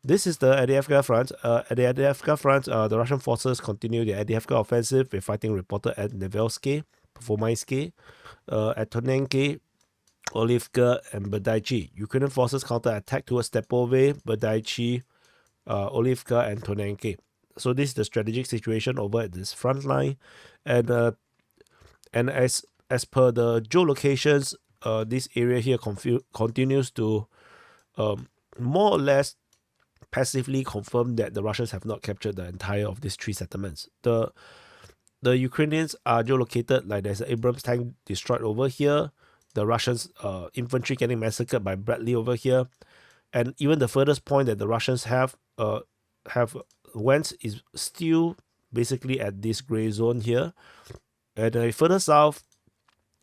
This is the Avdiivka Front. At the Avdiivka Front, the Russian forces continue the Avdiivka offensive with fighting reported at Nevelske, Performaiske, at Tonenke, Orlivka, and Berdaichi. Ukrainian forces counter-attack towards Stepove, Berdaichi, Orlivka, and Tonenke. So this is the strategic situation over at this front line. And as per the geolocations, this area here continues to more or less passively confirm that the Russians have not captured the entire of these 3 settlements. The Ukrainians are geolocated, like there's an Abrams tank destroyed over here, the Russians infantry getting massacred by Bradley over here, and even the furthest point that the Russians have went is still basically at this gray zone here. And further south,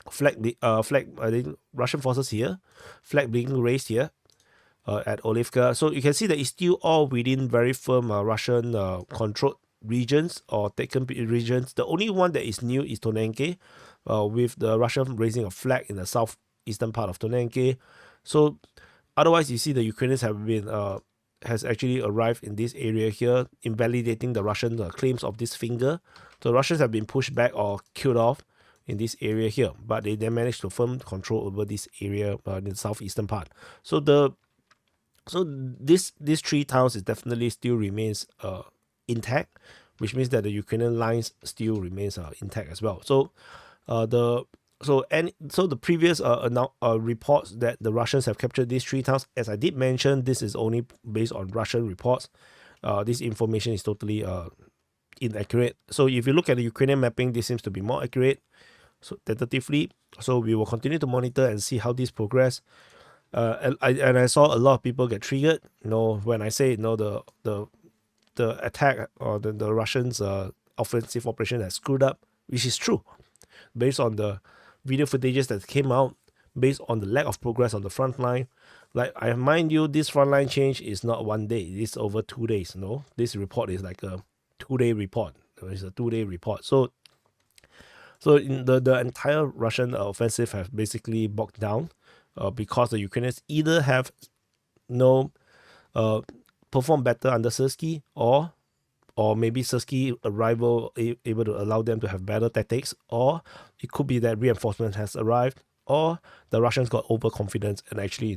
I think Russian forces here, flag being raised here at Orlivka. So you can see that it's still all within very firm Russian controlled regions or taken regions. The only one that is new is Tonenke, with the Russian raising a flag in the southeastern part of Tonenke. So otherwise, you see the Ukrainians has actually arrived in this area here, invalidating the Russian claims of this finger. So Russians have been pushed back or killed off in this area here, but they then managed to firm control over this area in the southeastern part. So these 3 towns is definitely still remains intact, which means that the Ukrainian lines still remains intact as well. So the previous reports that the Russians have captured these 3 towns, as I did mention, this is only based on Russian reports. This information is totally inaccurate. So if you look at the Ukrainian mapping, this seems to be more accurate. So tentatively, so we will continue to monitor and see how this progress. And I saw a lot of people get triggered. When I say the attack or the Russians offensive operation has screwed up, which is true, based on the video footages that came out, based on the lack of progress on the front line. Like, I mind you, this frontline change is not 1 day; it's over 2 days. This report is like a 2-day report. It's a 2-day report. So in the entire Russian offensive have basically bogged down because the Ukrainians either have performed better under Syrskyi, or maybe Syrskyi arrival able to allow them to have better tactics, or it could be that reinforcement has arrived, or the Russians got overconfident and actually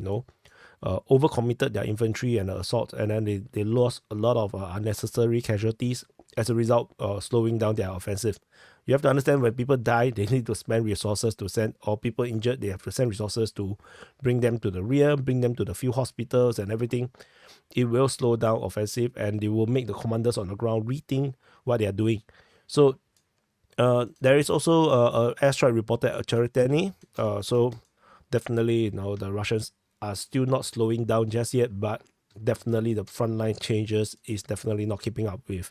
overcommitted their infantry and assault, and then they lost a lot of unnecessary casualties as a result, slowing down their offensive. You have to understand, when people die, they need to spend resources to send, or people injured, they have to send resources to bring them to the rear, bring them to the few hospitals and everything. It will slow down offensive, and they will make the commanders on the ground rethink what they are doing. So there is also an airstrike reported at Cheretany. So definitely, the Russians are still not slowing down just yet, but definitely the frontline changes is definitely not keeping up with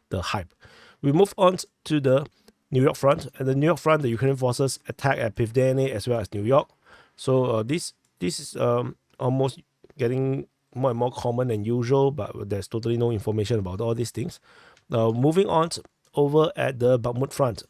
the hype. We move on to the New York front. At the New York front, the Ukrainian forces attack at Pivdene as well as New York. So this is almost getting more and more common than usual, but there's totally no information about all these things. Moving on over at the Bakhmut front.